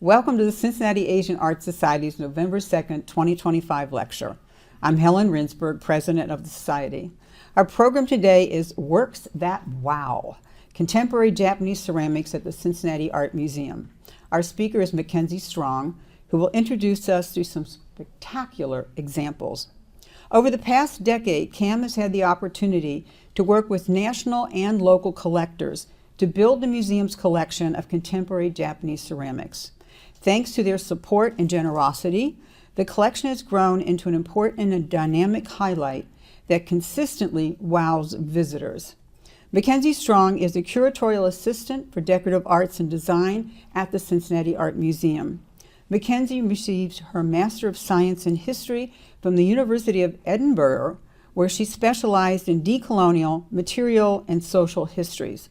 Welcome to the Cincinnati Asian Art Society's November 2nd, 2025 lecture. I'm Helen Rinsberg, President of the Society. Our program today is Works That Wow, Contemporary Japanese Ceramics at the Cincinnati Art Museum. Our speaker is Mackenzie Strong, who will introduce us through some spectacular examples. Over the past decade, CAAS has had the opportunity to work with national and local collectors to build the museum's collection of contemporary Japanese ceramics. Thanks to their support and generosity, the collection has grown into an important and dynamic highlight that consistently wows visitors. Mackenzie Strong is a Curatorial Assistant for Decorative Arts and Design at the Cincinnati Art Museum. Mackenzie received her Master of Science in History from the University of Edinburgh, where she specialized in decolonial, material, and social histories.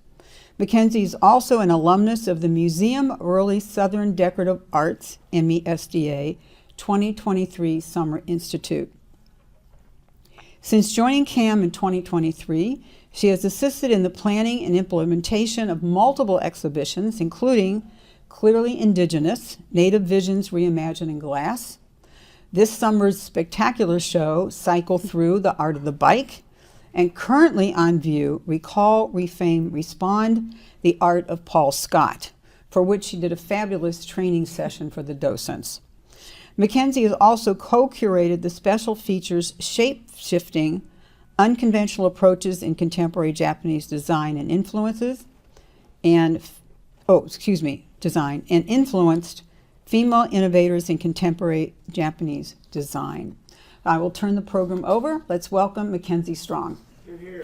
Mackenzie is also an alumnus of the Museum of Early Southern Decorative Arts, MESDA, 2023 Summer Institute. Since joining CAAS in 2023, she has assisted in the planning and implementation of multiple exhibitions, including Clearly Indigenous, Native Visions Reimagined in Glass, this summer's spectacular show, Cycle Through the Art of the Bike, and currently on view, Recall, Refame, Respond, the Art of Paul Scott, for which she did a fabulous training session for the docents. Mackenzie has also co-curated the special features Shape-Shifting, Unconventional Approaches in Contemporary Japanese Design and Influences, Design, and influenced Female Innovators in Contemporary Japanese Design. I will turn the program over. Let's welcome Mackenzie Strong. You're here.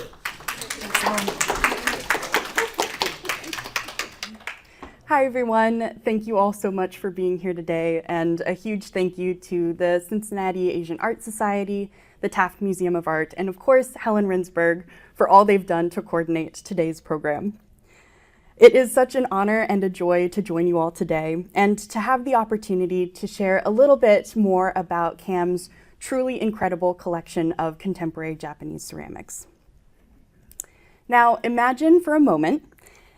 Hi, everyone. Thank you all so much for being here today, and a huge thank you to the Cincinnati Asian Art Society, the Taft Museum of Art, and of course, Helen Rinsberg for all they've done to coordinate today's program. It is such an honor and a joy to join you all today and to have the opportunity to share a little bit more about CAAS's truly incredible collection of contemporary Japanese ceramics. Now, imagine for a moment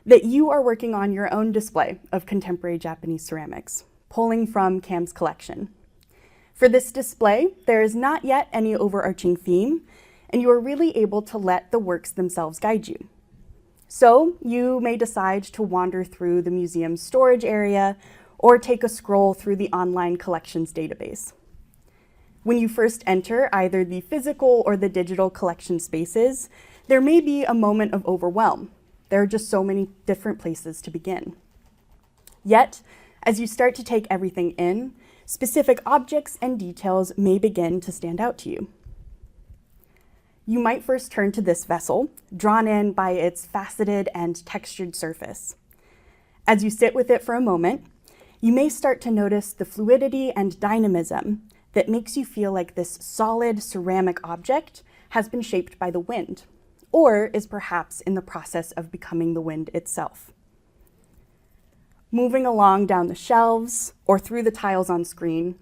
that you are working on your own display of contemporary Japanese ceramics, pulling from CAAS's collection. For this display, there is not yet any overarching theme, and you are really able to let the works themselves guide you. So you may decide to wander through the museum's storage area or take a scroll through the online collections database. When you first enter either the physical or the digital collection spaces, there may be a moment of overwhelm. There are just so many different places to begin. Yet, as you start to take everything in, specific objects and details may begin to stand out to you. You might first turn to this vessel, drawn in by its faceted and textured surface. As you sit with it for a moment, you may start to notice the fluidity and dynamism that makes you feel like this solid ceramic object has been shaped by the wind, or is perhaps in the process of becoming the wind itself. Moving along down the shelves or through the tiles on screen,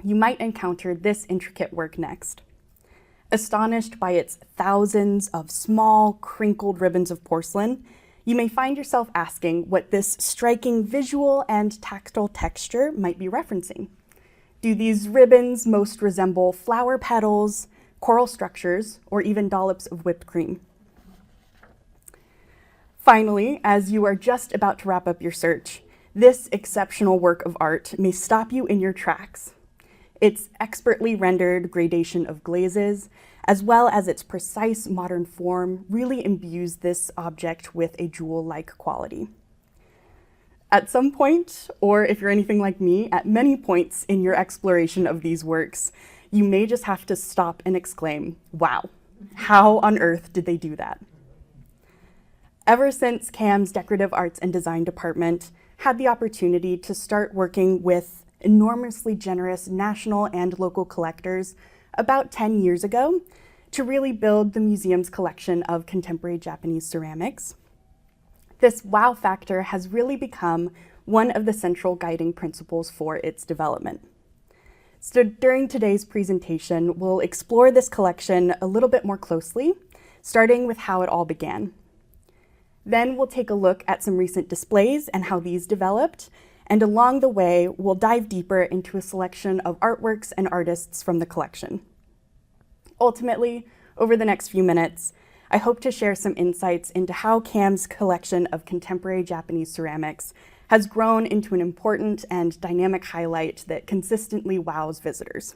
you might encounter this intricate work next. Astonished by its thousands of small, crinkled ribbons of porcelain, you may find yourself asking what this striking visual and tactile texture might be referencing. Do these ribbons most resemble flower petals, coral structures, or even dollops of whipped cream? Finally, as you are just about to wrap up your search, this exceptional work of art may stop you in your tracks. Its expertly rendered gradation of glazes, as well as its precise modern form, really imbues this object with a jewel-like quality. At some point, or if you're anything like me, at many points in your exploration of these works, you may just have to stop and exclaim, wow, how on earth did they do that? Ever since CAAS's Decorative Arts and Design department had the opportunity to start working with enormously generous national and local collectors about 10 years ago to really build the museum's collection of contemporary Japanese ceramics, this wow factor has really become one of the central guiding principles for its development. So during today's presentation, we'll explore this collection a little bit more closely, starting with how it all began. Then we'll take a look at some recent displays and how these developed, and along the way, we'll dive deeper into a selection of artworks and artists from the collection. Ultimately, over the next few minutes, I hope to share some insights into how CAAM's collection of contemporary Japanese ceramics has grown into an important and dynamic highlight that consistently wows visitors.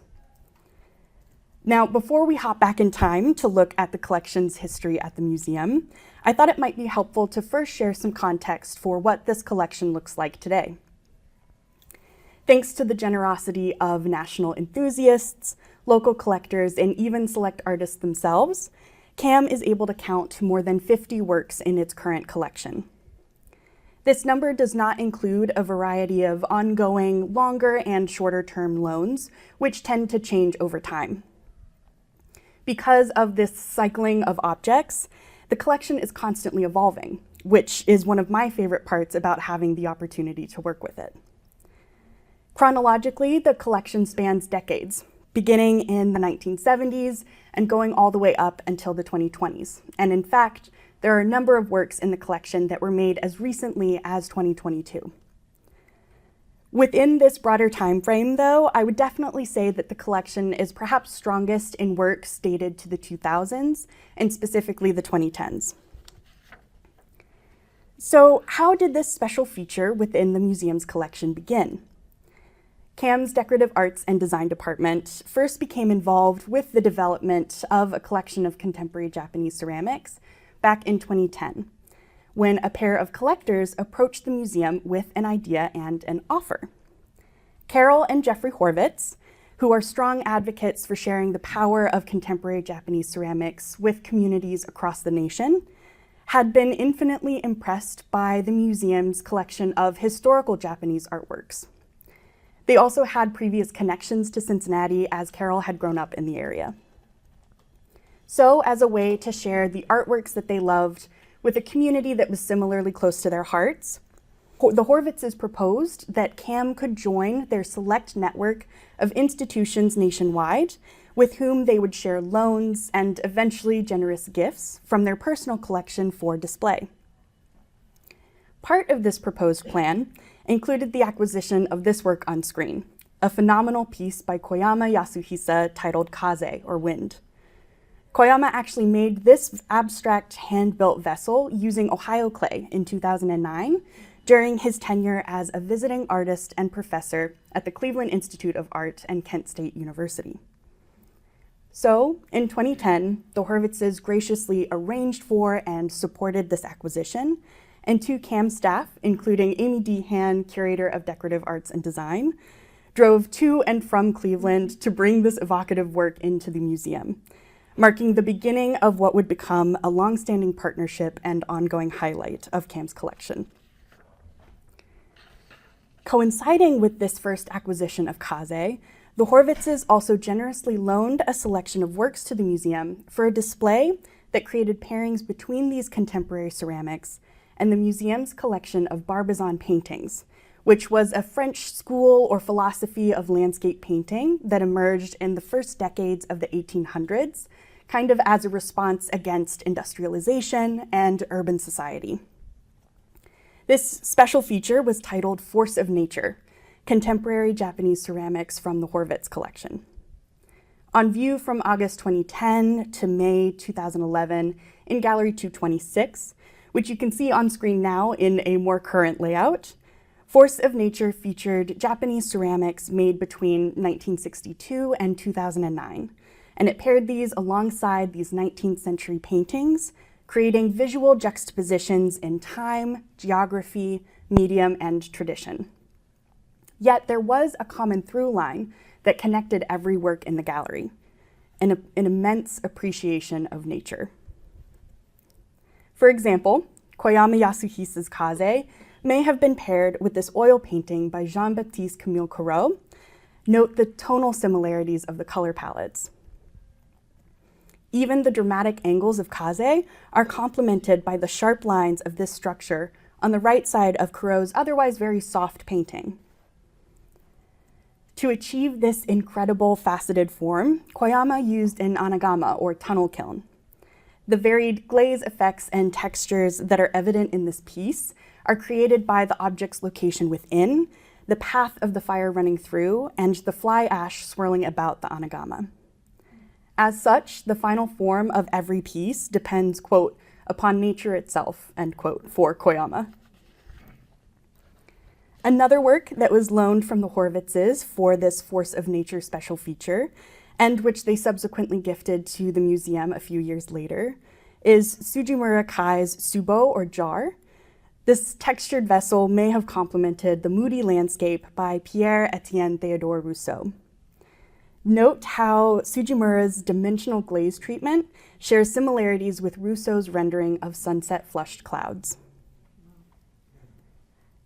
Now, before we hop back in time to look at the collection's history at the museum, I thought it might be helpful to first share some context for what this collection looks like today. Thanks to the generosity of national enthusiasts, local collectors, and even select artists themselves, CAAM is able to count more than 50 works in its current collection. This number does not include a variety of ongoing, longer and shorter-term loans, which tend to change over time. Because of this cycling of objects, the collection is constantly evolving, which is one of my favorite parts about having the opportunity to work with it. Chronologically, the collection spans decades, beginning in the 1970s and going all the way up until the 2020s. And in fact, there are a number of works in the collection that were made as recently as 2022. Within this broader time frame, though, I would definitely say that the collection is perhaps strongest in works dated to the 2000s, and specifically the 2010s. So how did this special feature within the museum's collection begin? CAAM's Decorative Arts and Design department first became involved with the development of a collection of contemporary Japanese ceramics back in 2010, when a pair of collectors approached the museum with an idea and an offer. Carol and Jeffrey Horvitz, who are strong advocates for sharing the power of contemporary Japanese ceramics with communities across the nation, had been infinitely impressed by the museum's collection of historical Japanese artworks. They also had previous connections to Cincinnati, as Carol had grown up in the area. So, as a way to share the artworks that they loved with a community that was similarly close to their hearts, the Horvitzes proposed that CAAM could join their select network of institutions nationwide with whom they would share loans and eventually generous gifts from their personal collection for display. Part of this proposed plan included the acquisition of this work on screen, a phenomenal piece by Koyama Yasuhisa titled Kaze, or Wind. Koyama actually made this abstract hand-built vessel using Ohio clay in 2009 during his tenure as a visiting artist and professor at the Cleveland Institute of Art and Kent State University. So, in 2010, the Horvitzes graciously arranged for and supported this acquisition, and two CAAM staff, including Amy Dehan, Curator of Decorative Arts and Design, drove to and from Cleveland to bring this evocative work into the museum, marking the beginning of what would become a long-standing partnership and ongoing highlight of CAAM's collection. Coinciding with this first acquisition of Kaze, the Horvitzes also generously loaned a selection of works to the museum for a display that created pairings between these contemporary ceramics and the museum's collection of Barbizon paintings, which was a French school or philosophy of landscape painting that emerged in the first decades of the 1800s, kind of as a response against industrialization and urban society. This special feature was titled Force of Nature, Contemporary Japanese Ceramics from the Horvitz Collection. On view from August 2010 to May 2011 in Gallery 226, which you can see on screen now in a more current layout, Force of Nature featured Japanese ceramics made between 1962 and 2009, and it paired these alongside these 19th century paintings, creating visual juxtapositions in time, geography, medium, and tradition. Yet there was a common through line that connected every work in the gallery, an immense appreciation of nature. For example, Koyama Yasuhisa's Kaze may have been paired with this oil painting by Jean-Baptiste Camille Corot. Note the tonal similarities of the color palettes. Even the dramatic angles of Kaze are complemented by the sharp lines of this structure on the right side of Corot's otherwise very soft painting. To achieve this incredible faceted form, Koyama used an anagama, or tunnel kiln. The varied glaze effects and textures that are evident in this piece are created by the object's location within, the path of the fire running through, and the fly ash swirling about the anagama. As such, the final form of every piece depends, quote, upon nature itself, end quote, for Koyama. Another work that was loaned from the Horvitzes for this Force of Nature special feature, and which they subsequently gifted to the museum a few years later, is Sujimura Kai's Subo, or jar. This textured vessel may have complemented the moody landscape by Pierre-Étienne Théodore Rousseau. Note how Sujimura's dimensional glaze treatment shares similarities with Rousseau's rendering of sunset-flushed clouds.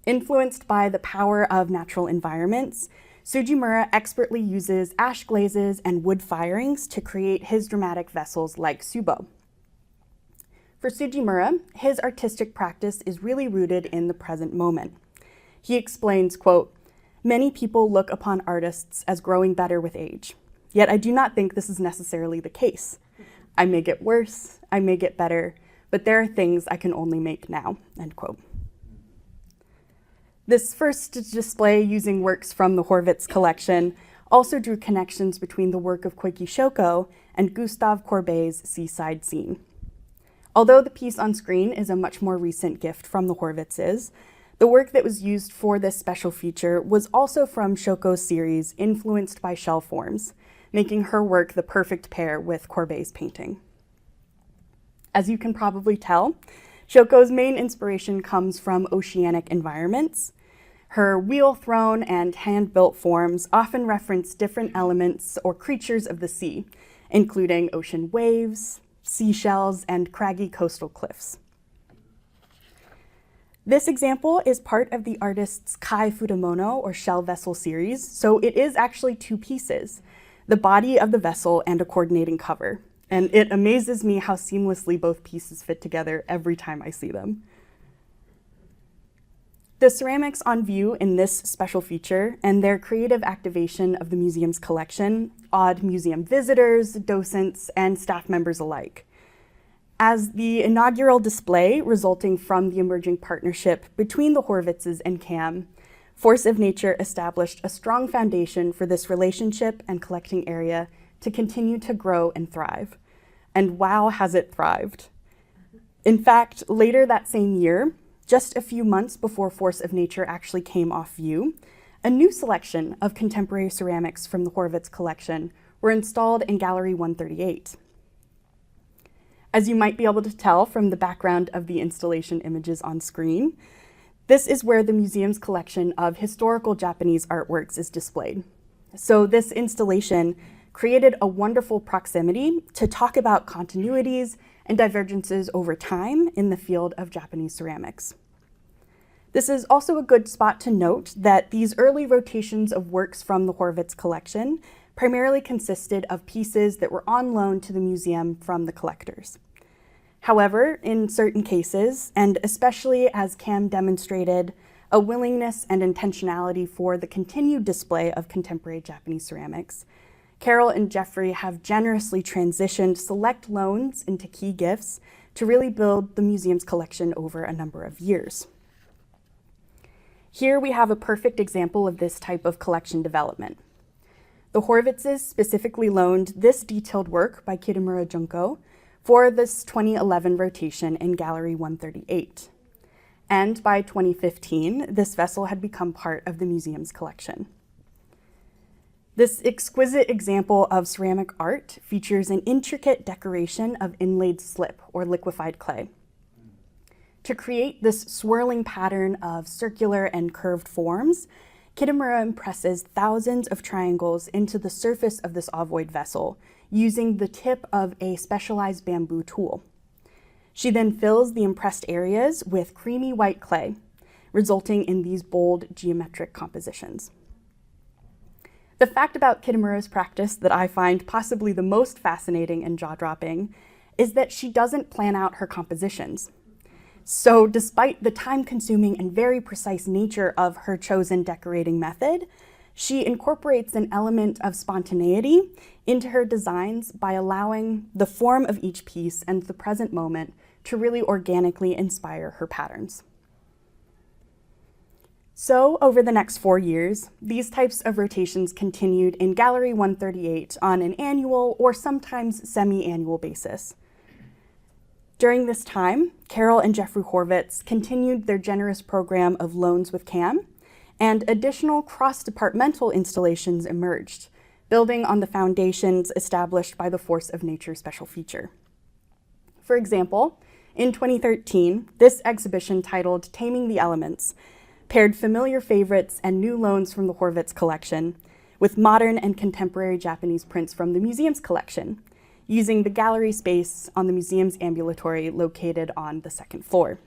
Influenced by the power of natural environments, Sujimura expertly uses ash glazes and wood firings to create his dramatic vessels like Subo. For Sujimura, his artistic practice is really rooted in the present moment. He explains, quote, "Many people look upon artists as growing better with age, yet I do not think this is necessarily the case. I may get worse, I may get better, but there are things I can only make now," end quote. This first display using works from the Horvitz collection also drew connections between the work of Koiki Shoko and Gustave Courbet's Seaside Scene. Although the piece on screen is a much more recent gift from the Horvitzes, the work that was used for this special feature was also from Shoko's series influenced by shell forms, making her work the perfect pair with Courbet's painting. As you can probably tell, Shoko's main inspiration comes from oceanic environments. Her wheel throne and hand-built forms often reference different elements or creatures of the sea, including ocean waves, seashells, and craggy coastal cliffs. This example is part of the artist's Kai Fudamono, or shell vessel series, so it is actually two pieces, the body of the vessel and a coordinating cover. And it amazes me how seamlessly both pieces fit together every time I see them. The ceramics on view in this special feature and their creative activation of the museum's collection awed museum visitors, docents, and staff members alike. As the inaugural display resulting from the emerging partnership between the Horvitzes and CAM, Force of Nature established a strong foundation for this relationship and collecting area to continue to grow and thrive. And wow, has it thrived. In fact, later that same year, just a few months before Force of Nature actually came off view, a new selection of contemporary ceramics from the Horvitz collection were installed in Gallery 138. As you might be able to tell from the background of the installation images on screen, this is where the museum's collection of historical Japanese artworks is displayed. So this installation created a wonderful proximity to talk about continuities and divergences over time in the field of Japanese ceramics. This is also a good spot to note that these early rotations of works from the Horvitz collection primarily consisted of pieces that were on loan to the museum from the collectors. However, in certain cases, and especially as CAM demonstrated a willingness and intentionality for the continued display of contemporary Japanese ceramics, Carol and Jeffrey have generously transitioned select loans into key gifts to really build the museum's collection over a number of years. Here we have a perfect example of this type of collection development. The Horvitzes specifically loaned this detailed work by Kitamura Junko for this 2011 rotation in Gallery 138. And by 2015, this vessel had become part of the museum's collection. This exquisite example of ceramic art features an intricate decoration of inlaid slip or liquefied clay. To create this swirling pattern of circular and curved forms, Kitamura impresses thousands of triangles into the surface of this ovoid vessel using the tip of a specialized bamboo tool. She then fills the impressed areas with creamy white clay, resulting in these bold geometric compositions. The fact about Kitamura's practice that I find possibly the most fascinating and jaw-dropping is that she doesn't plan out her compositions. So despite the time-consuming and very precise nature of her chosen decorating method, she incorporates an element of spontaneity into her designs by allowing the form of each piece and the present moment to really organically inspire her patterns. So over the next 4 years, these types of rotations continued in Gallery 138 on an annual or sometimes semi-annual basis. During this time, Carol and Jeffrey Horvitz continued their generous program of loans with CAM, and additional cross-departmental installations emerged, building on the foundations established by the Force of Nature special feature. For example, in 2013, this exhibition titled Taming the Elements paired familiar favorites and new loans from the Horvitz collection with modern and contemporary Japanese prints from the museum's collection, using the gallery space on the museum's ambulatory located on the second floor.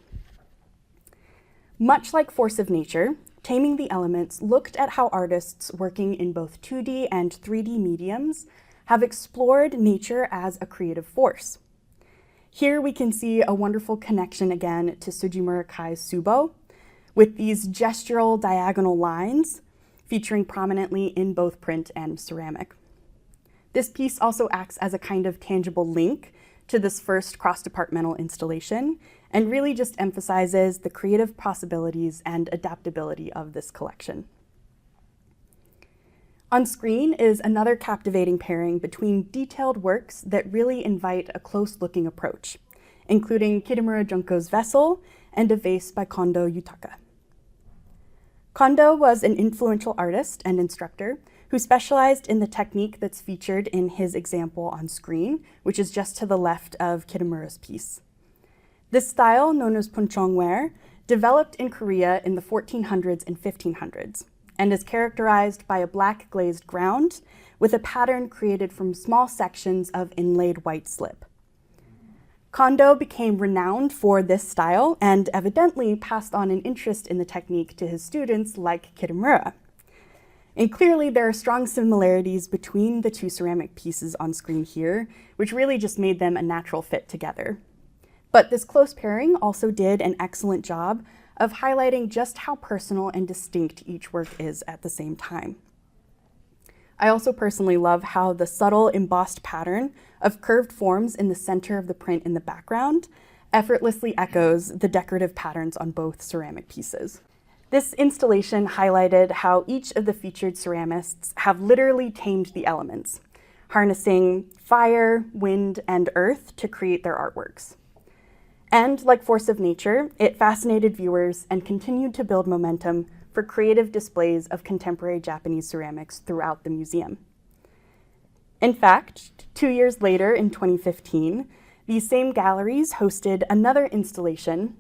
Much like Force of Nature, Taming the Elements looked at how artists working in both 2D and 3D mediums have explored nature as a creative force. Here we can see a wonderful connection again to Sujimura Kai's Subo, with these gestural diagonal lines featuring prominently in both print and ceramic. This piece also acts as a kind of tangible link to this first cross-departmental installation and really just emphasizes the creative possibilities and adaptability of this collection. On screen is another captivating pairing between detailed works that really invite a close-looking approach, including Kitamura Junko's Vessel and a vase by Kondo Yutaka. Kondo was an influential artist and instructor who specialized in the technique that's featured in his example on screen, which is just to the left of Kitamura's piece. This style, known as punchongware, developed in Korea in the 1400s and 1500s, and is characterized by a black glazed ground with a pattern created from small sections of inlaid white slip. Kondo became renowned for this style and evidently passed on an interest in the technique to his students like Kitamura. And clearly there are strong similarities between the two ceramic pieces on screen here, which really just made them a natural fit together. But this close pairing also did an excellent job of highlighting just how personal and distinct each work is at the same time. I also personally love how the subtle embossed pattern of curved forms in the center of the print in the background effortlessly echoes the decorative patterns on both ceramic pieces. This installation highlighted how each of the featured ceramists have literally tamed the elements, harnessing fire, wind, and earth to create their artworks. And like Force of Nature, it fascinated viewers and continued to build momentum for creative displays of contemporary Japanese ceramics throughout the museum. In fact, 2 years later, in 2015, these same galleries hosted another installation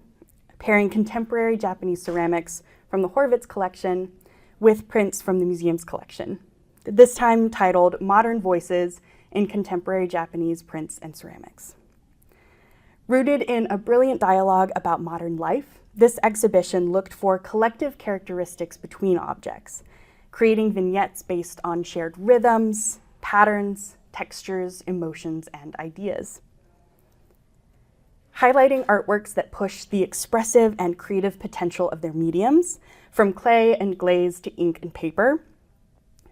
pairing contemporary Japanese ceramics from the Horvitz collection with prints from the museum's collection, this time titled Modern Voices in Contemporary Japanese Prints and Ceramics. Rooted in a brilliant dialogue about modern life, this exhibition looked for collective characteristics between objects, creating vignettes based on shared rhythms, patterns, textures, emotions, and ideas. Highlighting artworks that push the expressive and creative potential of their mediums, from clay and glaze to ink and paper,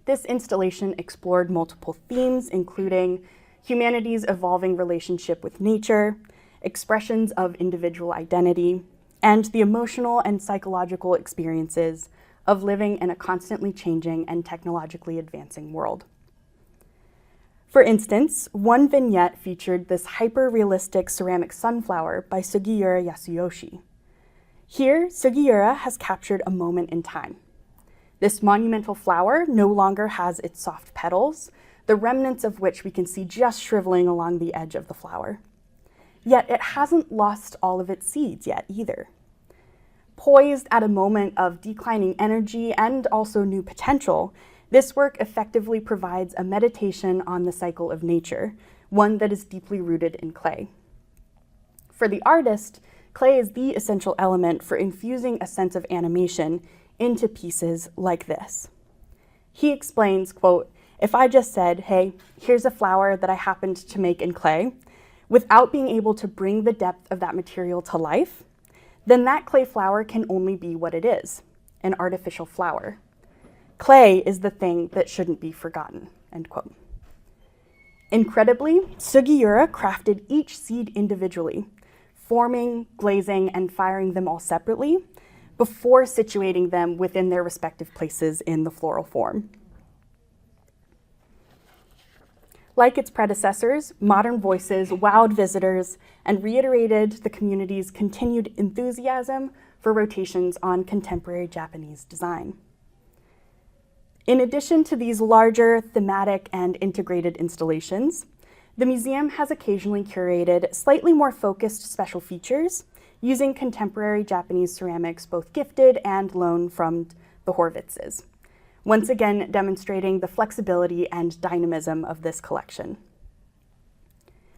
this installation explored multiple themes, including humanity's evolving relationship with nature, expressions of individual identity, and the emotional and psychological experiences of living in a constantly changing and technologically advancing world. For instance, one vignette featured this hyper-realistic ceramic sunflower by Sugiura Yasuyoshi. Here, Sugiura has captured a moment in time. This monumental flower no longer has its soft petals, the remnants of which we can see just shriveling along the edge of the flower. Yet it hasn't lost all of its seeds yet either. Poised at a moment of declining energy and also new potential, this work effectively provides a meditation on the cycle of nature, one that is deeply rooted in clay. For the artist, clay is the essential element for infusing a sense of animation into pieces like this. He explains, quote, "If I just said, hey, here's a flower that I happened to make in clay, without being able to bring the depth of that material to life, then that clay flower can only be what it is, an artificial flower. Clay is the thing that shouldn't be forgotten," end quote. Incredibly, Sugiura crafted each seed individually, forming, glazing, and firing them all separately, before situating them within their respective places in the floral form. Like its predecessors, Modern Voices wowed visitors and reiterated the community's continued enthusiasm for rotations on contemporary Japanese design. In addition to these larger thematic and integrated installations, the museum has occasionally curated slightly more focused special features using contemporary Japanese ceramics, both gifted and loaned from the Horvitzes, once again demonstrating the flexibility and dynamism of this collection.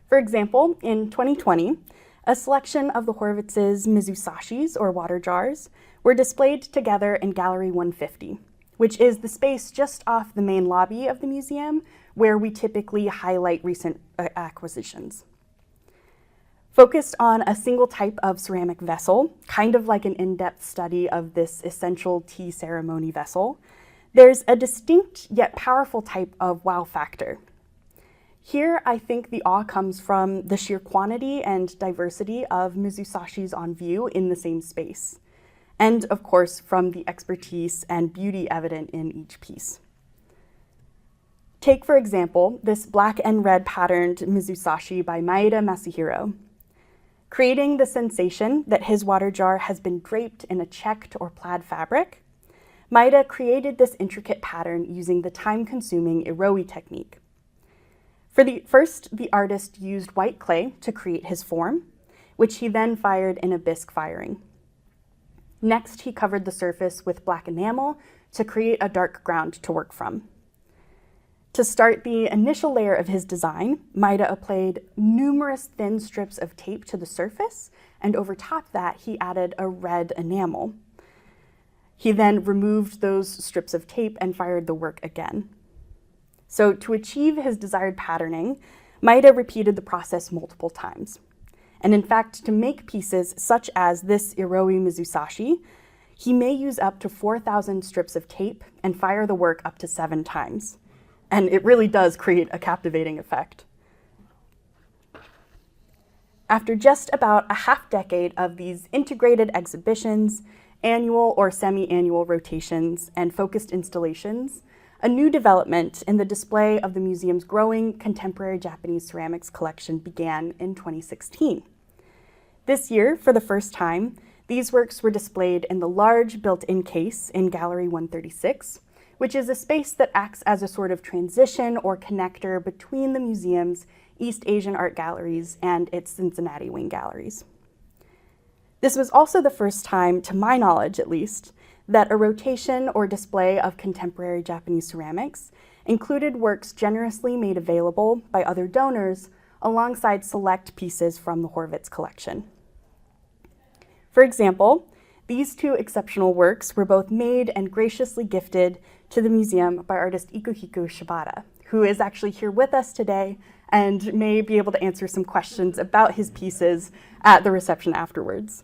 For example, in 2020, a selection of the Horvitzes' mizusashis, or water jars, were displayed together in Gallery 150, which is the space just off the main lobby of the museum where we typically highlight recent acquisitions. Focused on a single type of ceramic vessel, kind of like an in-depth study of this essential tea ceremony vessel, there's a distinct yet powerful type of wow factor. Here, I think the awe comes from the sheer quantity and diversity of mizusashis on view in the same space, and of course, from the expertise and beauty evident in each piece. Take, for example, this black and red patterned mizusashi by Maeda Masahiro. Creating the sensation that his water jar has been draped in a checked or plaid fabric, Maeda created this intricate pattern using the time-consuming iroi technique. First, the artist used white clay to create his form, which he then fired in a bisque firing. Next, he covered the surface with black enamel to create a dark ground to work from. To start the initial layer of his design, Maeda applied numerous thin strips of tape to the surface, and over top that, he added a red enamel. He then removed those strips of tape and fired the work again. So to achieve his desired patterning, Maeda repeated the process multiple times. And in fact, to make pieces such as this iroi mizusashi, he may use up to 4,000 strips of tape and fire the work up to 7 times. And it really does create a captivating effect. After just about a half-decade of these integrated exhibitions, annual or semi-annual rotations, and focused installations, a new development in the display of the museum's growing contemporary Japanese ceramics collection began in 2016. This year, for the first time, these works were displayed in the large built-in case in Gallery 136, which is a space that acts as a sort of transition or connector between the museum's East Asian art galleries and its Cincinnati wing galleries. This was also the first time, to my knowledge at least, that a rotation or display of contemporary Japanese ceramics included works generously made available by other donors alongside select pieces from the Horvitz collection. For example, these 2 exceptional works were both made and graciously gifted to the museum by artist Ikuhiko Shibata, who is actually here with us today and may be able to answer some questions about his pieces at the reception afterwards.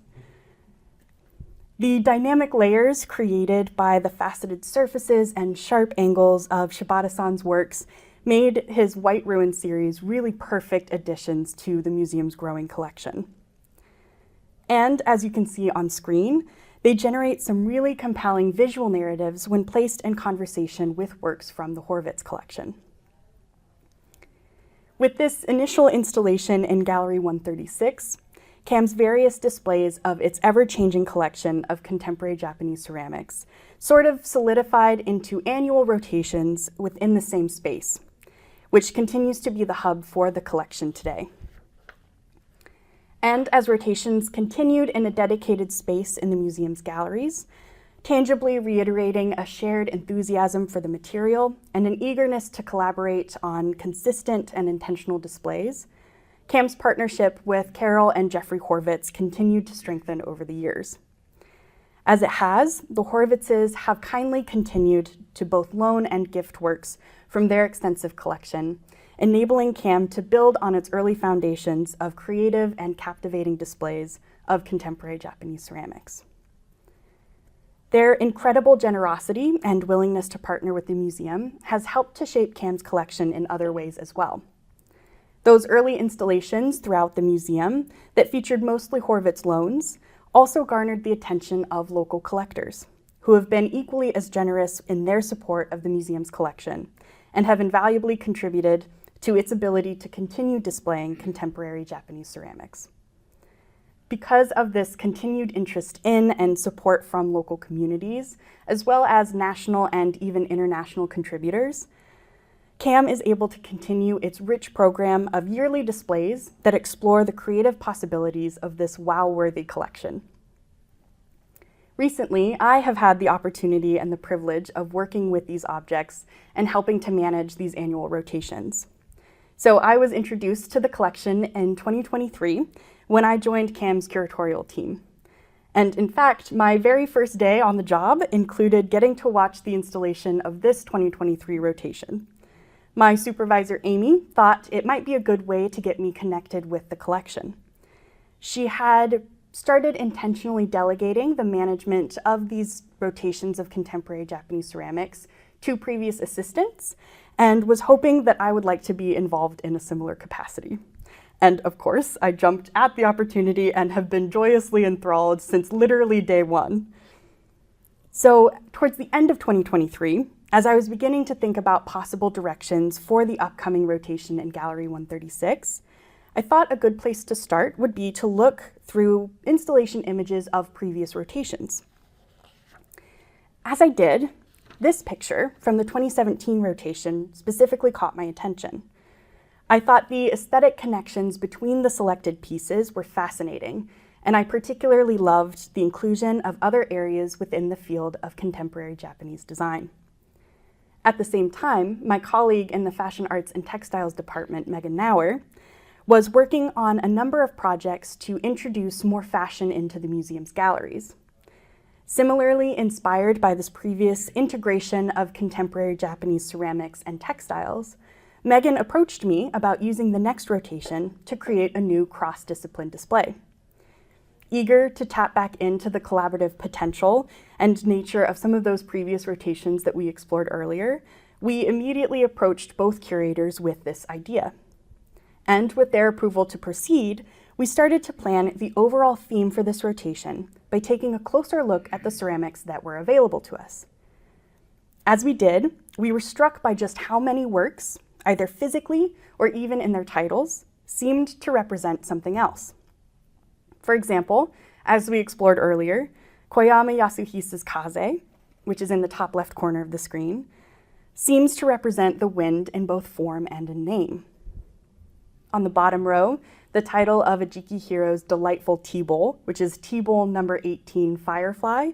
The dynamic layers created by the faceted surfaces and sharp angles of Shibata-san's works made his White Ruin series really perfect additions to the museum's growing collection. And as you can see on screen, they generate some really compelling visual narratives when placed in conversation with works from the Horvitz collection. With this initial installation in Gallery 136, CAAM's various displays of its ever-changing collection of contemporary Japanese ceramics sort of solidified into annual rotations within the same space, which continues to be the hub for the collection today. And as rotations continued in a dedicated space in the museum's galleries, tangibly reiterating a shared enthusiasm for the material and an eagerness to collaborate on consistent and intentional displays, CAAM's partnership with Carol and Jeffrey Horvitz continued to strengthen over the years. As it has, the Horvitzes have kindly continued to both loan and gift works from their extensive collection, enabling CAAM to build on its early foundations of creative and captivating displays of contemporary Japanese ceramics. Their incredible generosity and willingness to partner with the museum has helped to shape CAAM's collection in other ways as well. Those early installations throughout the museum that featured mostly Horvitz loans also garnered the attention of local collectors, who have been equally as generous in their support of the museum's collection and have invaluably contributed to its ability to continue displaying contemporary Japanese ceramics. Because of this continued interest in and support from local communities, as well as national and even international contributors, CAM is able to continue its rich program of yearly displays that explore the creative possibilities of this wow-worthy collection. Recently, I have had the opportunity and the privilege of working with these objects and helping to manage these annual rotations. So I was introduced to the collection in 2023 when I joined CAM's curatorial team. And in fact, my very first day on the job included getting to watch the installation of this 2023 rotation. My supervisor, Amy, thought it might be a good way to get me connected with the collection. She had started intentionally delegating the management of these rotations of contemporary Japanese ceramics to previous assistants and was hoping that I would like to be involved in a similar capacity. And of course, I jumped at the opportunity and have been joyously enthralled since literally day one. So towards the end of 2023, as I was beginning to think about possible directions for the upcoming rotation in Gallery 136, I thought a good place to start would be to look through installation images of previous rotations. As I did, this picture from the 2017 rotation specifically caught my attention. I thought the aesthetic connections between the selected pieces were fascinating, and I particularly loved the inclusion of other areas within the field of contemporary Japanese design. At the same time, my colleague in the Fashion Arts and Textiles Department, Megan Nauer, was working on a number of projects to introduce more fashion into the museum's galleries. Similarly inspired by this previous integration of contemporary Japanese ceramics and textiles, Megan approached me about using the next rotation to create a new cross-discipline display. Eager to tap back into the collaborative potential and nature of some of those previous rotations that we explored earlier, we immediately approached both curators with this idea. And with their approval to proceed, we started to plan the overall theme for this rotation by taking a closer look at the ceramics that were available to us. As we did, we were struck by just how many works, either physically or even in their titles, seemed to represent something else. For example, as we explored earlier, Koyama Yasuhisa's Kaze, which is in the top left corner of the screen, seems to represent the wind in both form and in name. On the bottom row, the title of Ajiki Hiro's delightful tea bowl, which is tea bowl number 18 Firefly,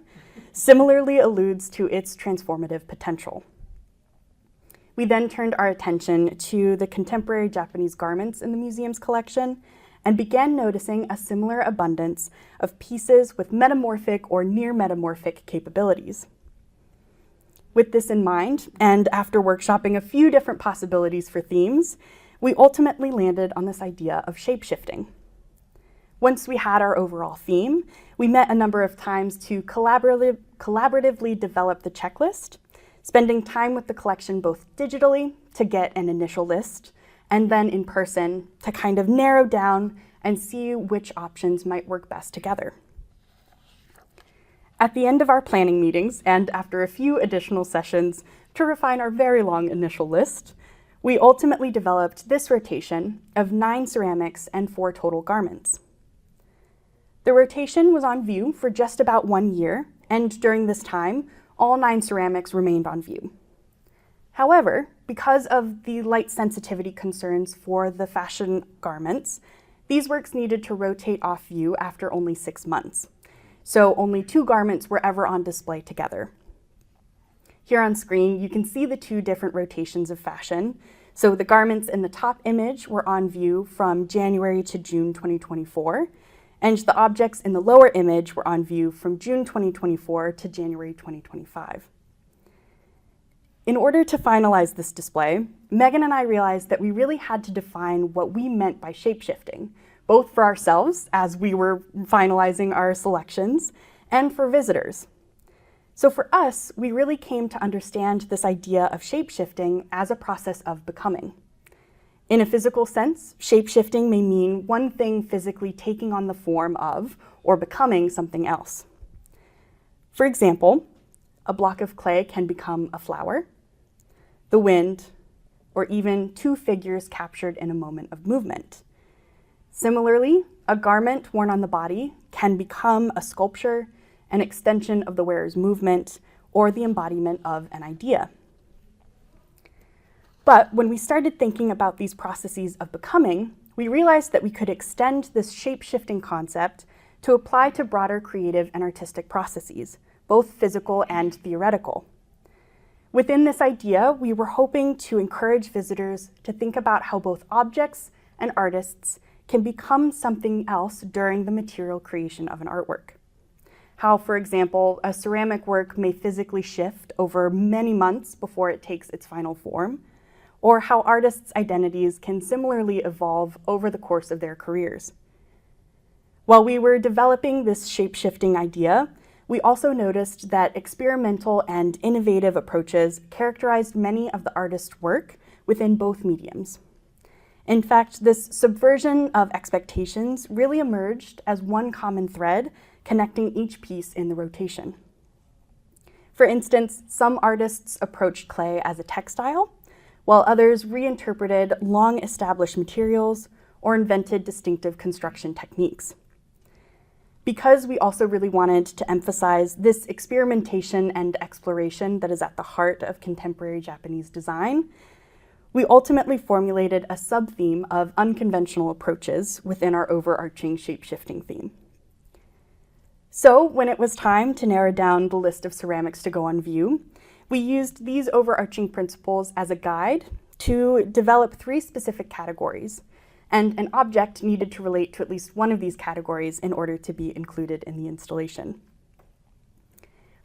similarly alludes to its transformative potential. We then turned our attention to the contemporary Japanese garments in the museum's collection and began noticing a similar abundance of pieces with metamorphic or near metamorphic capabilities. With this in mind, and after workshopping a few different possibilities for themes, we ultimately landed on this idea of shapeshifting. Once we had our overall theme, we met a number of times to collaboratively develop the checklist, spending time with the collection both digitally to get an initial list, and then in person to kind of narrow down and see which options might work best together. At the end of our planning meetings, and after a few additional sessions to refine our very long initial list, we ultimately developed this rotation of 9 ceramics and 4 total garments. The rotation was on view for just about 1 year, and during this time, all 9 ceramics remained on view. However, because of the light sensitivity concerns for the fashion garments, these works needed to rotate off view after only 6 months. So only 2 garments were ever on display together. Here on screen, you can see the 2 different rotations of fashion. So the garments in the top image were on view from January to June 2024, and the objects in the lower image were on view from June 2024 to January 2025. In order to finalize this display, Megan and I realized that we really had to define what we meant by shapeshifting, both for ourselves as we were finalizing our selections, and for visitors. So for us, we really came to understand this idea of shapeshifting as a process of becoming. In a physical sense, shape-shifting may mean one thing physically taking on the form of or becoming something else. For example, a block of clay can become a flower, the wind, or even two figures captured in a moment of movement. Similarly, a garment worn on the body can become a sculpture, an extension of the wearer's movement, or the embodiment of an idea. But when we started thinking about these processes of becoming, we realized that we could extend this shape-shifting concept to apply to broader creative and artistic processes, both physical and theoretical. Within this idea, we were hoping to encourage visitors to think about how both objects and artists can become something else during the material creation of an artwork. How, for example, a ceramic work may physically shift over many months before it takes its final form, or how artists' identities can similarly evolve over the course of their careers. While we were developing this shape-shifting idea, we also noticed that experimental and innovative approaches characterized many of the artist's work within both mediums. In fact, this subversion of expectations really emerged as one common thread connecting each piece in the rotation. For instance, some artists approached clay as a textile, while others reinterpreted long-established materials or invented distinctive construction techniques. Because we also really wanted to emphasize this experimentation and exploration that is at the heart of contemporary Japanese design, we ultimately formulated a sub-theme of unconventional approaches within our overarching shape-shifting theme. So when it was time to narrow down the list of ceramics to go on view, we used these overarching principles as a guide to develop 3 specific categories, and an object needed to relate to at least one of these categories in order to be included in the installation.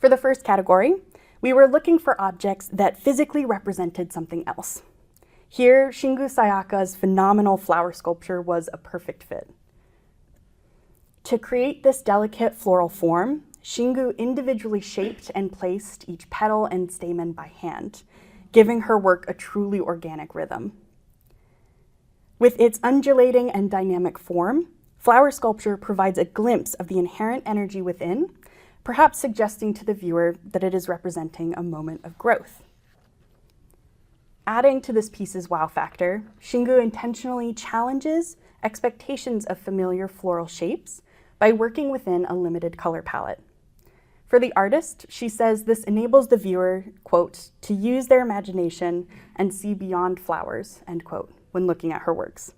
For the first category, we were looking for objects that physically represented something else. Here, Shingu Sayaka's phenomenal flower sculpture was a perfect fit. To create this delicate floral form, Shingu individually shaped and placed each petal and stamen by hand, giving her work a truly organic rhythm. With its undulating and dynamic form, flower sculpture provides a glimpse of the inherent energy within, perhaps suggesting to the viewer that it is representing a moment of growth. Adding to this piece's wow factor, Shingu intentionally challenges expectations of familiar floral shapes by working within a limited color palette. For the artist, she says this enables the viewer, quote, to use their imagination and see beyond flowers, end quote, when looking at her works.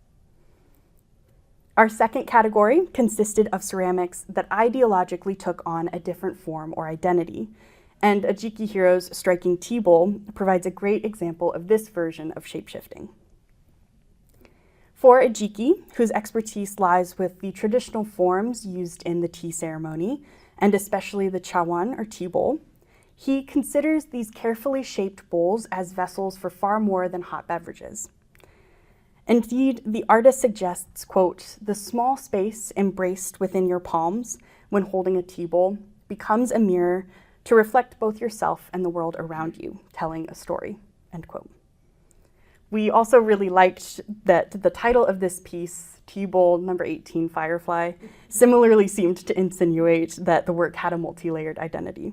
Our second category consisted of ceramics that ideologically took on a different form or identity, and Ajiki Hiro's striking tea bowl provides a great example of this version of shapeshifting. For Ajiki, whose expertise lies with the traditional forms used in the tea ceremony, and especially the chawan or tea bowl, he considers these carefully shaped bowls as vessels for far more than hot beverages. Indeed, the artist suggests, quote, the small space embraced within your palms when holding a tea bowl becomes a mirror to reflect both yourself and the world around you, telling a story, end quote. We also really liked that the title of this piece, Tea Bowl number 18, Firefly, similarly seemed to insinuate that the work had a multi-layered identity.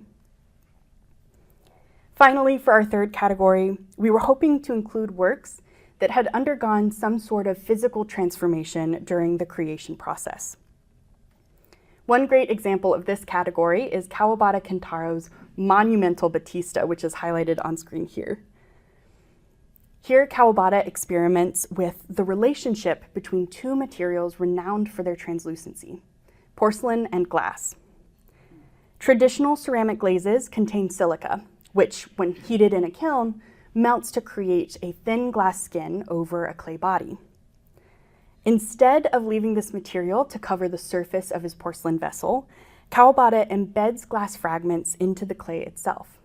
Finally, for our third category, we were hoping to include works that had undergone some sort of physical transformation during the creation process. One great example of this category is Kawabata Kentaro's monumental Batista, which is highlighted on screen here. Here, Kawabata experiments with the relationship between 2 materials renowned for their translucency, porcelain and glass. Traditional ceramic glazes contain silica, which, when heated in a kiln, melts to create a thin glass skin over a clay body. Instead of leaving this material to cover the surface of his porcelain vessel, Kawabata embeds glass fragments into the clay itself.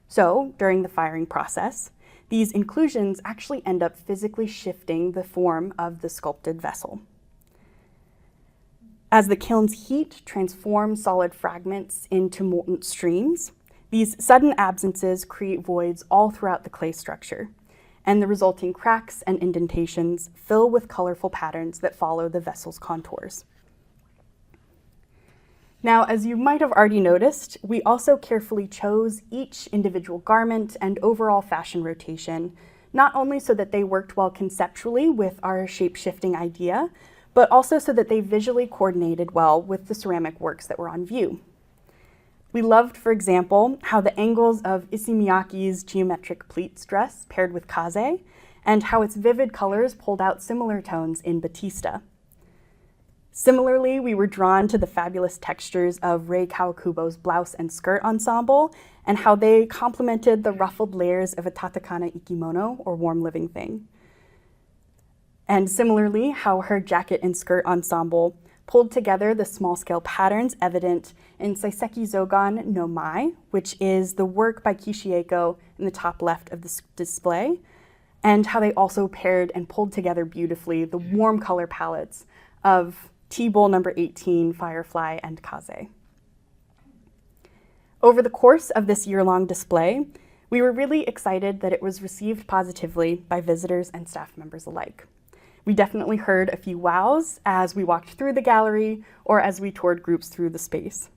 So, during the firing process, these inclusions actually end up physically shifting the form of the sculpted vessel. As the kiln's heat transforms solid fragments into molten streams, these sudden absences create voids all throughout the clay structure, and the resulting cracks and indentations fill with colorful patterns that follow the vessel's contours. Now, as you might have already noticed, we also carefully chose each individual garment and overall fashion rotation, not only so that they worked well conceptually with our shape-shifting idea, but also so that they visually coordinated well with the ceramic works that were on view. We loved, for example, how the angles of Issey Miyake's geometric pleats dress paired with kaze, and how its vivid colors pulled out similar tones in Batista. Similarly, we were drawn to the fabulous textures of Rei Kawakubo's blouse and skirt ensemble, and how they complemented the ruffled layers of a tatakana ikimono, or warm living thing. And similarly, how her jacket and skirt ensemble pulled together the small-scale patterns evident in Seiseki Zogan no Mai, which is the work by Kishieko in the top left of this display, and how they also paired and pulled together beautifully the warm color palettes of T-Bowl number 18, Firefly, and Kaze. Over the course of this year-long display, we were really excited that it was received positively by visitors and staff members alike. We definitely heard a few wows as we walked through the gallery or as we toured groups through the space.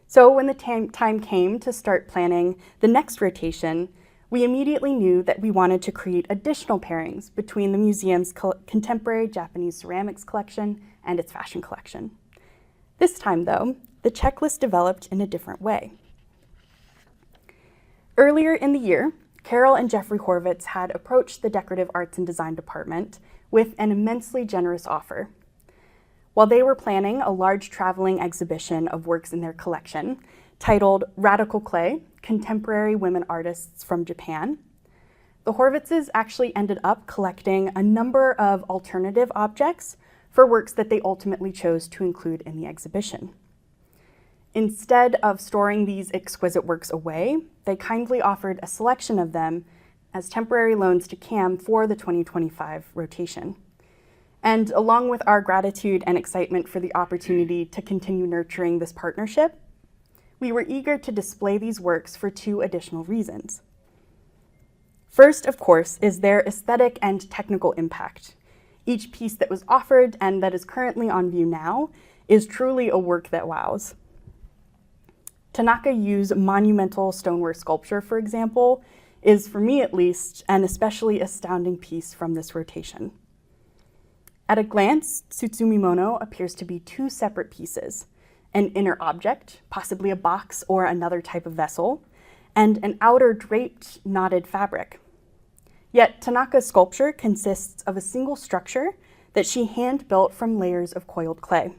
So when the time came to start planning the next rotation, we immediately knew that we wanted to create additional pairings between the museum's contemporary Japanese ceramics collection and its fashion collection. This time, though, the checklist developed in a different way. Earlier in the year, Carol and Jeffrey Horvitz had approached the Decorative Arts and Design department with an immensely generous offer. While they were planning a large traveling exhibition of works in their collection, titled Radical Clay, Contemporary Women Artists from Japan, the Horvitzes actually ended up collecting a number of alternative objects for works that they ultimately chose to include in the exhibition. Instead of storing these exquisite works away, they kindly offered a selection of them as temporary loans to CAM for the 2025 rotation. And along with our gratitude and excitement for the opportunity to continue nurturing this partnership, we were eager to display these works for two additional reasons. First, of course, is their aesthetic and technical impact. Each piece that was offered and that is currently on view now is truly a work that wows. Tanaka Yu's monumental stoneware sculpture, for example, is, for me at least, an especially astounding piece from this rotation. At a glance, Tsutsumimono appears to be two separate pieces, an inner object, possibly a box or another type of vessel, and an outer draped, knotted fabric. Yet Tanaka's sculpture consists of a single structure that she hand-built from layers of coiled clay.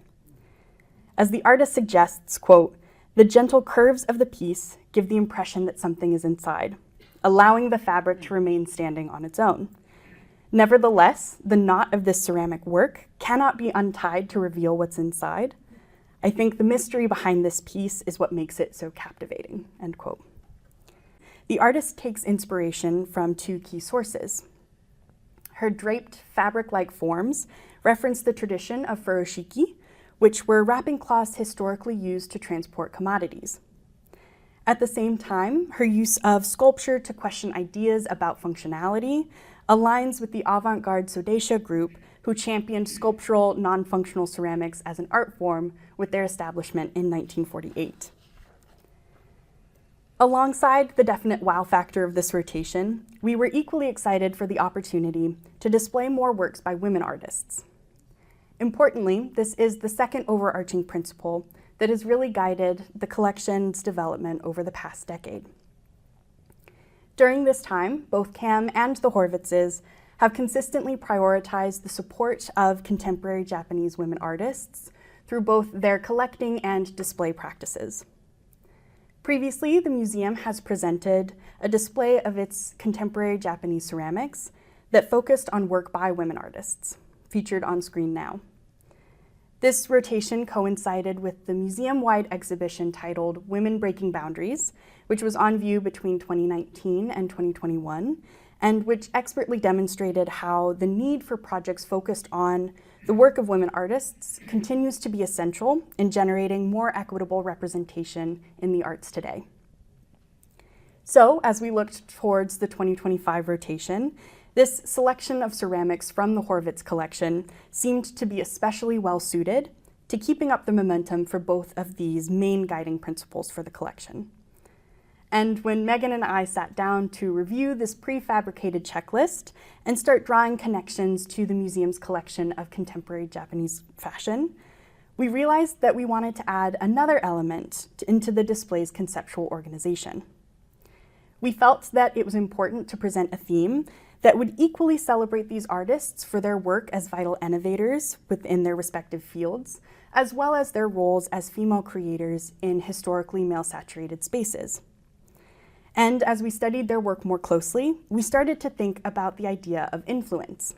As the artist suggests, quote, "The gentle curves of the piece give the impression that something is inside, allowing the fabric to remain standing on its own. Nevertheless, the knot of this ceramic work cannot be untied to reveal what's inside. I think the mystery behind this piece is what makes it so captivating," end quote. The artist takes inspiration from two key sources. Her draped fabric-like forms reference the tradition of furoshiki, which were wrapping cloths historically used to transport commodities. At the same time, her use of sculpture to question ideas about functionality aligns with the avant-garde Sodeisha group who championed sculptural non-functional ceramics as an art form with their establishment in 1948. Alongside the definite wow factor of this rotation, we were equally excited for the opportunity to display more works by women artists. Importantly, this is the second overarching principle that has really guided the collection's development over the past decade. During this time, both CAM and the Horvitzes have consistently prioritized the support of contemporary Japanese women artists through both their collecting and display practices. Previously, the museum has presented a display of its contemporary Japanese ceramics that focused on work by women artists, featured on screen now. This rotation coincided with the museum-wide exhibition titled Women Breaking Boundaries, which was on view between 2019 and 2021, and which expertly demonstrated how the need for projects focused on the work of women artists continues to be essential in generating more equitable representation in the arts today. So as we looked towards the 2025 rotation, this selection of ceramics from the Horvitz collection seemed to be especially well suited to keeping up the momentum for both of these main guiding principles for the collection. And when Megan and I sat down to review this prefabricated checklist and start drawing connections to the museum's collection of contemporary Japanese fashion, we realized that we wanted to add another element into the display's conceptual organization. We felt that it was important to present a theme that would equally celebrate these artists for their work as vital innovators within their respective fields, as well as their roles as female creators in historically male-saturated spaces. And as we studied their work more closely, we started to think about the idea of influence.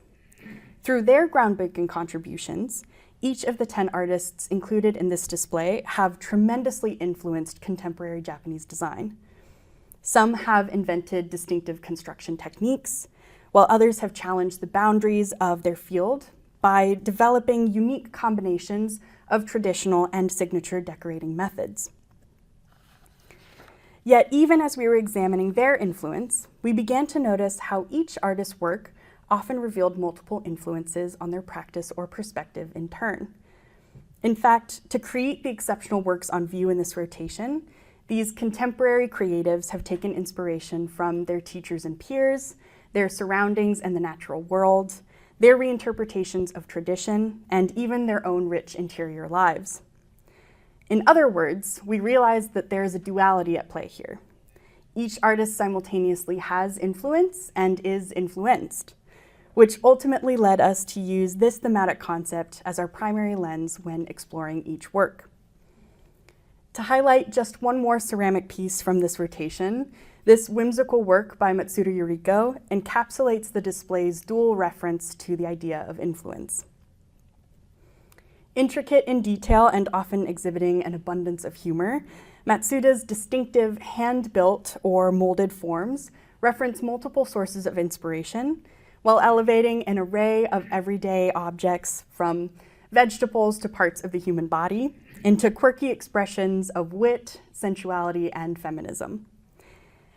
Through their groundbreaking contributions, each of the 10 artists included in this display have tremendously influenced contemporary Japanese design. Some have invented distinctive construction techniques, while others have challenged the boundaries of their field by developing unique combinations of traditional and signature decorating methods. Yet, even as we were examining their influence, we began to notice how each artist's work often revealed multiple influences on their practice or perspective in turn. In fact, to create the exceptional works on view in this rotation, these contemporary creatives have taken inspiration from their teachers and peers, their surroundings and the natural world, their reinterpretations of tradition, and even their own rich interior lives. In other words, we realize that there is a duality at play here. Each artist simultaneously has influence and is influenced, which ultimately led us to use this thematic concept as our primary lens when exploring each work. To highlight just one more ceramic piece from this rotation, this whimsical work by Matsuda Yuriko encapsulates the display's dual reference to the idea of influence. Intricate in detail and often exhibiting an abundance of humor, Matsuda's distinctive hand-built or molded forms reference multiple sources of inspiration, while elevating an array of everyday objects from vegetables to parts of the human body into quirky expressions of wit, sensuality, and feminism.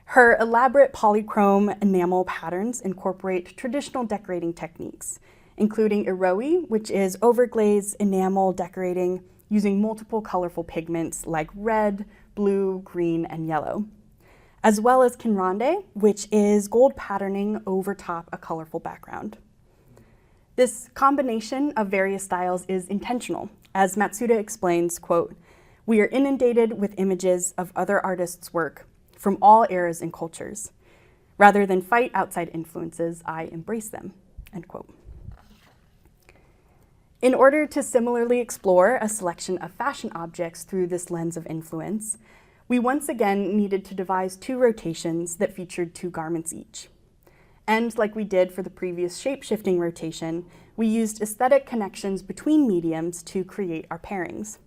Her elaborate polychrome enamel patterns incorporate traditional decorating techniques, including iroi, which is overglaze enamel decorating using multiple colorful pigments like red, blue, green, and yellow, as well as kinrande, which is gold patterning over top a colorful background. This combination of various styles is intentional. As Matsuda explains, quote, "We are inundated with images of other artists' work from all eras and cultures. Rather than fight outside influences, I embrace them," end quote. In order to similarly explore a selection of fashion objects through this lens of influence, we once again needed to devise two rotations that featured 2 garments each. And like we did for the previous shape-shifting rotation, we used aesthetic connections between mediums to create our pairings.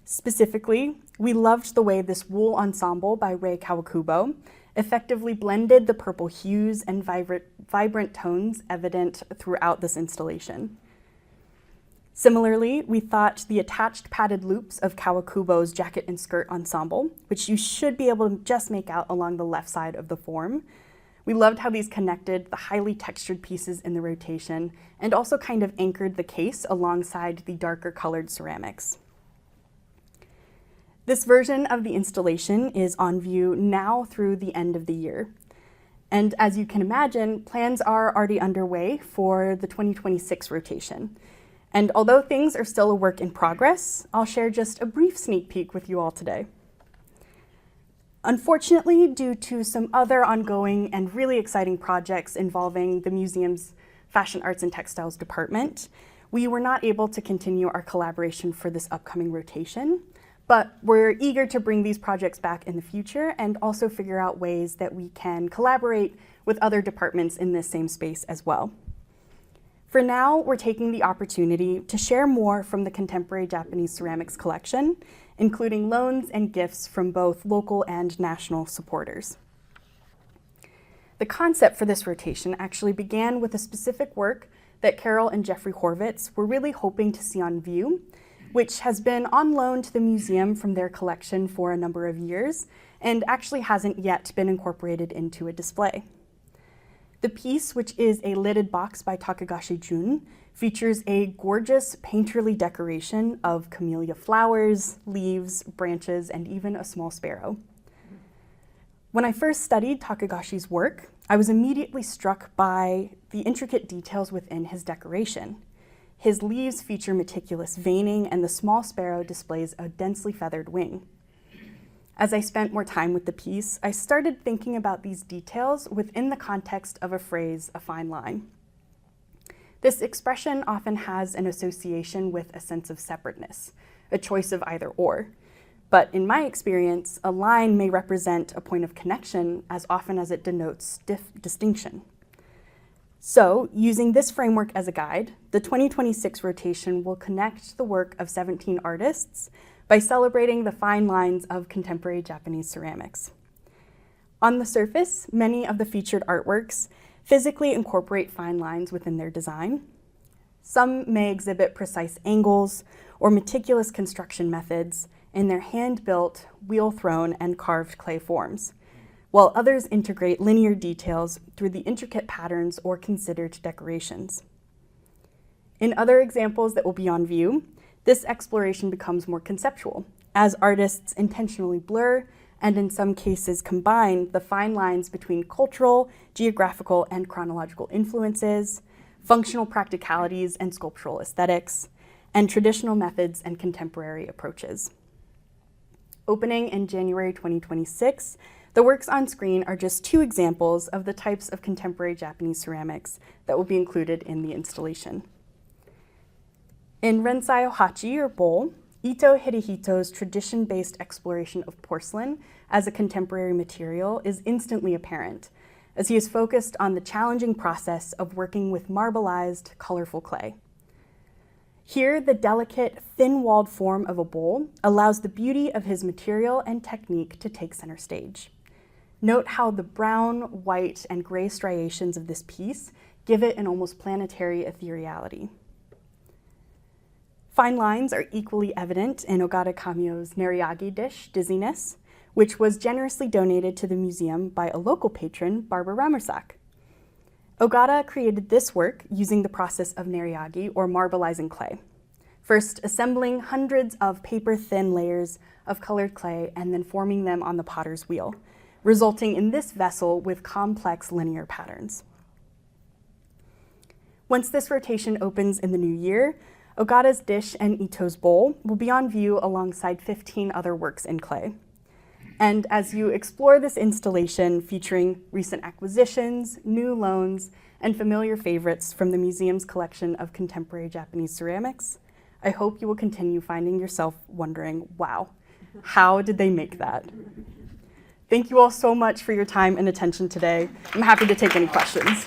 Specifically, we loved the way this wool ensemble by Rei Kawakubo effectively blended the purple hues and vibrant tones evident throughout this installation. Similarly, we thought the attached padded loops of Kawakubo's jacket and skirt ensemble, which you should be able to just make out along the left side of the form. We loved how these connected the highly textured pieces in the rotation and also kind of anchored the case alongside the darker colored ceramics. This version of the installation is on view now through the end of the year. And as you can imagine, plans are already underway for the 2026 rotation. And although things are still a work in progress, I'll share just a brief sneak peek with you all today. Unfortunately, due to some other ongoing and really exciting projects involving the museum's Fashion Arts and Textiles department, we were not able to continue our collaboration for this upcoming rotation, but we're eager to bring these projects back in the future and also figure out ways that we can collaborate with other departments in this same space as well. For now, we're taking the opportunity to share more from the Contemporary Japanese Ceramics collection, including loans and gifts from both local and national supporters. The concept for this rotation actually began with a specific work that Carol and Jeffrey Horvitz were really hoping to see on view, which has been on loan to the museum from their collection for a number of years and actually hasn't yet been incorporated into a display. The piece, which is a lidded box by Takagashi Jun, features a gorgeous painterly decoration of camellia flowers, leaves, branches, and even a small sparrow. When I first studied Takagashi's work, I was immediately struck by the intricate details within his decoration. His leaves feature meticulous veining, and the small sparrow displays a densely feathered wing. As I spent more time with the piece, I started thinking about these details within the context of a phrase, a fine line. This expression often has an association with a sense of separateness, a choice of either or. But in my experience, a line may represent a point of connection as often as it denotes distinction. So, using this framework as a guide, the 2026 rotation will connect the work of 17 artists by celebrating the fine lines of contemporary Japanese ceramics. On the surface, many of the featured artworks physically incorporate fine lines within their design. Some may exhibit precise angles or meticulous construction methods in their hand-built, wheel-thrown, and carved clay forms, while others integrate linear details through the intricate patterns or considered decorations. In other examples that will be on view, this exploration becomes more conceptual, as artists intentionally blur and in some cases combine the fine lines between cultural, geographical, and chronological influences, functional practicalities and sculptural aesthetics, and traditional methods and contemporary approaches. Opening in January 2026, the works on screen are just two examples of the types of contemporary Japanese ceramics that will be included in the installation. In Rensai Hachi, or bowl, Ito Hidehito's tradition-based exploration of porcelain as a contemporary material is instantly apparent, as he is focused on the challenging process of working with marbleized, colorful clay. Here, the delicate, thin-walled form of a bowl allows the beauty of his material and technique to take center stage. Note how the brown, white, and gray striations of this piece give it an almost planetary ethereality. Fine lines are equally evident in Ogata Kamio's Neriagi dish, Dizziness, which was generously donated to the museum by a local patron, Barbara Ramersak. Ogata created this work using the process of neriagi, or marbleizing clay, first assembling hundreds of paper-thin layers of colored clay and then forming them on the potter's wheel, resulting in this vessel with complex linear patterns. Once this rotation opens in the new year, Ogata's dish and Ito's bowl will be on view alongside 15 other works in clay. And as you explore this installation featuring recent acquisitions, new loans, and familiar favorites from the museum's collection of contemporary Japanese ceramics, I hope you will continue finding yourself wondering, wow, how did they make that? Thank you all so much for your time and attention today. I'm happy to take any questions.